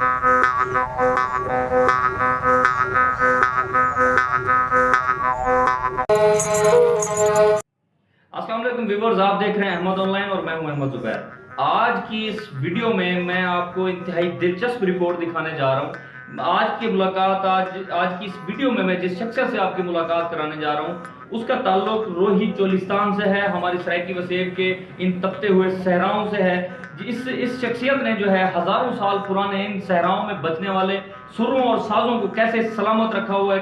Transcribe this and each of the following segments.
अस्सलाम वालेकुम व्यूअर्स, आप देख रहे हैं अहमद ऑनलाइन और मैं हूं अहमद जुबैर। आज की इस वीडियो में मैं आपको इंतहाई दिलचस्प रिपोर्ट दिखाने जा रहा हूं। आज की की इस वीडियो में मैं जिस शख्सियत से आपकी मुलाकात कराने जा रहा हूं उसका ताल्लुक रोही चोलिस्तान से है, हमारी सराइकी वसेब के इन तपते हुए सहराओं से है। इस शख्सियत ने जो है हज़ारों साल पुराने इन सहराओं में बजने वाले सुरों और साज़ों को कैसे सलामत रखा हुआ है,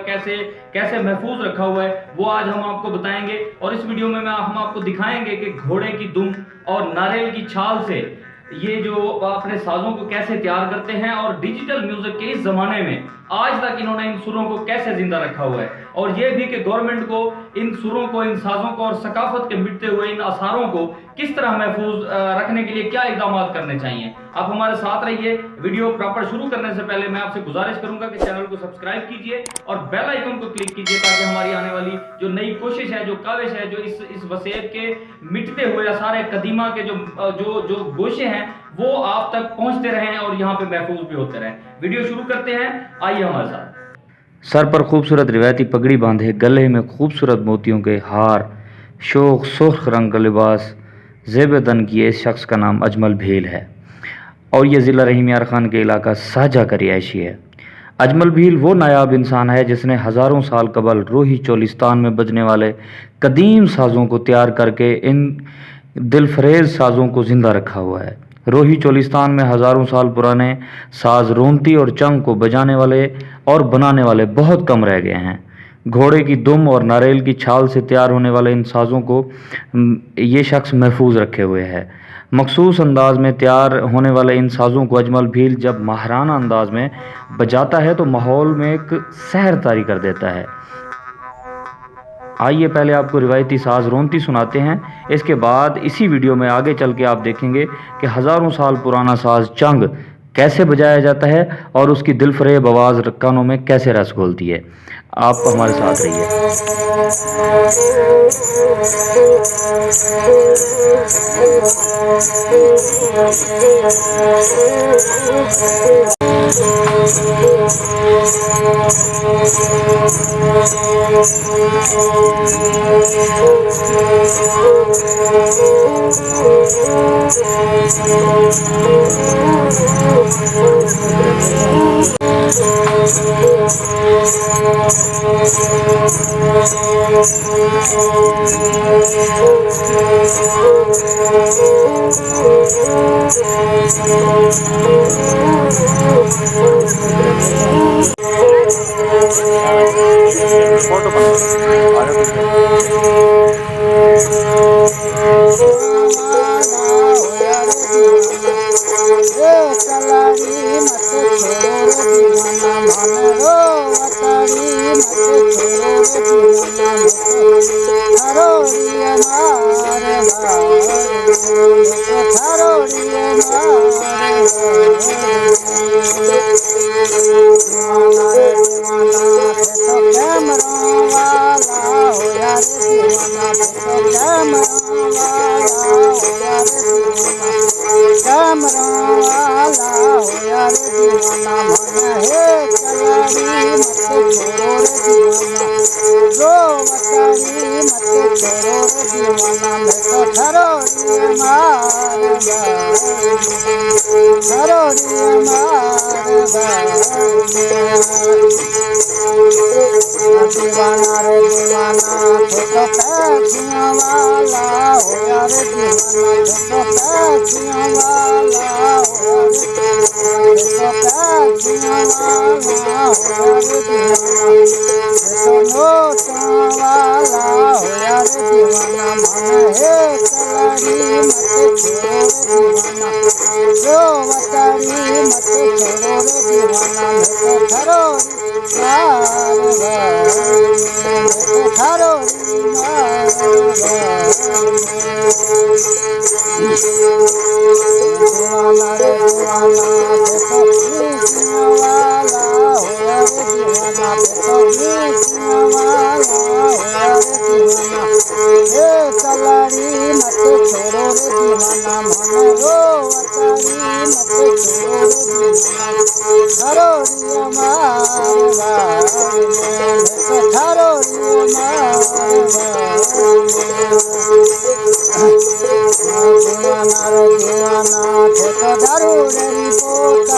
कैसे महफूज रखा हुआ है, वो आज हम आपको बताएंगे। और इस वीडियो में हम आपको दिखाएंगे कि घोड़े की दुम और नारियल की छाल से ये जो अपने साज़ों को कैसे तैयार करते हैं और डिजिटल म्यूजिक के इस ज़माने में आज तक इन्होंने इन सुरों को कैसे जिंदा रखा हुआ है। और ये भी कि गवर्नमेंट को इन सुरों को, इन साज़ों को और सकाफत के मिटते हुए इन आसारों को किस तरह महफूज रखने के लिए क्या इक़दाम करने चाहिए। आप हमारे साथ रहिए। वीडियो प्रॉपर शुरू करने से पहले मैं आपसे गुजारिश करूंगा कि चैनल को सब्सक्राइब कीजिए और बेल आइकन को क्लिक कीजिए ताकि हमारी आने वाली जो नई कोशिश है, जो काविश है, जो इस वसेब के मिटते हुए सारे कदीमा के जो गोशे हैं वो आप तक पहुंचते रहें और यहाँ पे महफूज भी होते रहें। वीडियो शुरू करते हैं, आइए हमारे साथ। सर पर खूबसूरत रिवायती पगड़ी बांधे, गले में खूबसूरत मोतियों के हार, शोख सुर्ख रंग का लिबास ज़ेब तन किए इस शख्स का नाम अजमल भील है और ये ज़िला रहीम यार खान के इलाका साजा का रिहायशी है। अजमल भील वो नायाब इंसान है जिसने हज़ारों साल कबल रोही चोलिस्तान में बजने वाले कदीम साज़ों को तैयार करके इन दिलफरेज साज़ों को ज़िंदा रखा हुआ है। रोही चोलिस्तान में हज़ारों साल पुराने साज रोंती और चंग को बजाने वाले और बनाने वाले बहुत कम रह गए हैं। घोड़े की दुम और नारियल की छाल से तैयार होने वाले इन साज़ों को ये शख्स महफूज रखे हुए है। मखसूस अंदाज में तैयार होने वाले इन साज़ों को अजमल भील जब माहराना अंदाज में बजाता है तो माहौल में एक सहर तारी कर देता है। आइए पहले आपको रिवायती साज रोंती सुनाते हैं, इसके बाद इसी वीडियो में आगे चल के आप देखेंगे कि हज़ारों साल पुराना साज चंग कैसे बजाया जाता है और उसकी दिलफरेब आवाज़ कानों में कैसे रस घोलती है। आप हमारे साथ रहिए।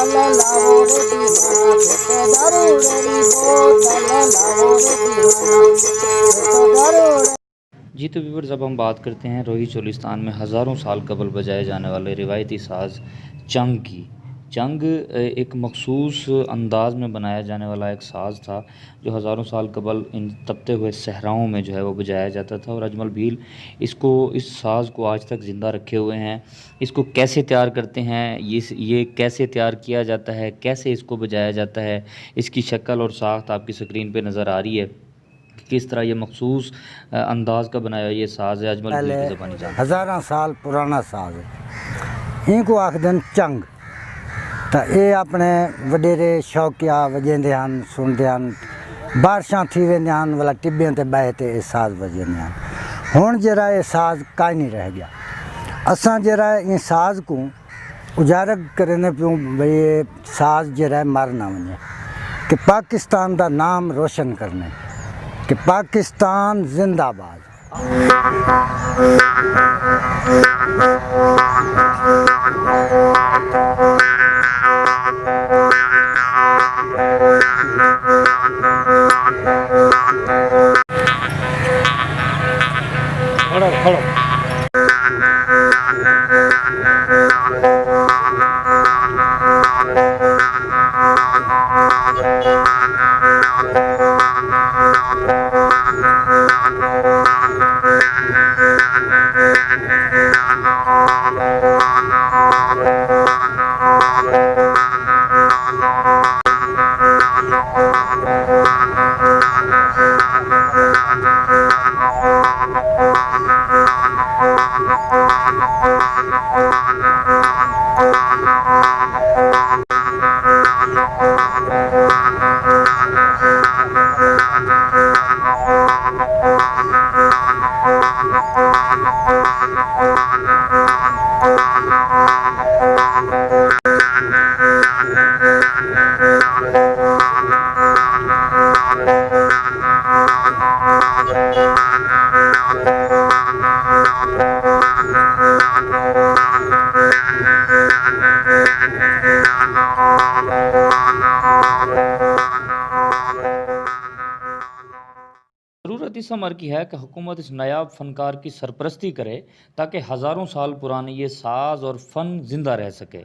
बोतल लाओ रे दीवाना, देखो दारू री बोतल लाओ रे दीवाना, देखो दारू। जी तो व्यूअर्स, अब हम बात करते हैं रोही चोलिस्तान में हज़ारों साल कबल बजाए जाने वाले रिवायती साज़ चंग की। चंग एक मखसूस अंदाज़ में बनाया जाने वाला एक साज़ था जो हज़ारों साल कबल इन तपते हुए सहराओं में जो है वो बजाया जाता था। और अजमल भील इस साज़ को आज तक ज़िंदा रखे हुए हैं। इसको कैसे तैयार करते हैं, ये कैसे तैयार किया जाता है, कैसे इसको बजाया जाता है, इसकी शक्ल और साख्त आपकी स्क्रीन पे नज़र आ रही है। किस तरह ये मखसूस अंदाज़ का बनाया ये साज़ है, अजमल भील की ज़बानी जान। हज़ारा साल पुराना साज है, इनको आखदन चंग। तो ये अपने वडेरे शौकिया वजेंदे हैं, सुनते हैं। बारिशां थी वेंदे हैं वाला टिब्बियां ते बह ते साज वजेंदे हैं। हुण जरा ये साज काई नहीं रह गया। असां जरा इन साज को उजागर करने पियूं भई ये साज जरा मर ना वञे, कि पाकिस्तान का नाम रोशन करने, कि पाकिस्तान जिंदाबाद। खड़ो खड़ो ज़रूरत इस अमर की है कि हुकूमत इस नायाब फ़नकार की सरपरस्ती करे ताकि हज़ारों साल पुराने ये साज़ और फ़न ज़िंदा रह सके।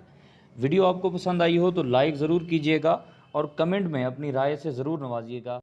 वीडियो आपको पसंद आई हो तो लाइक ज़रूर कीजिएगा और कमेंट में अपनी राय से ज़रूर नवाजिएगा।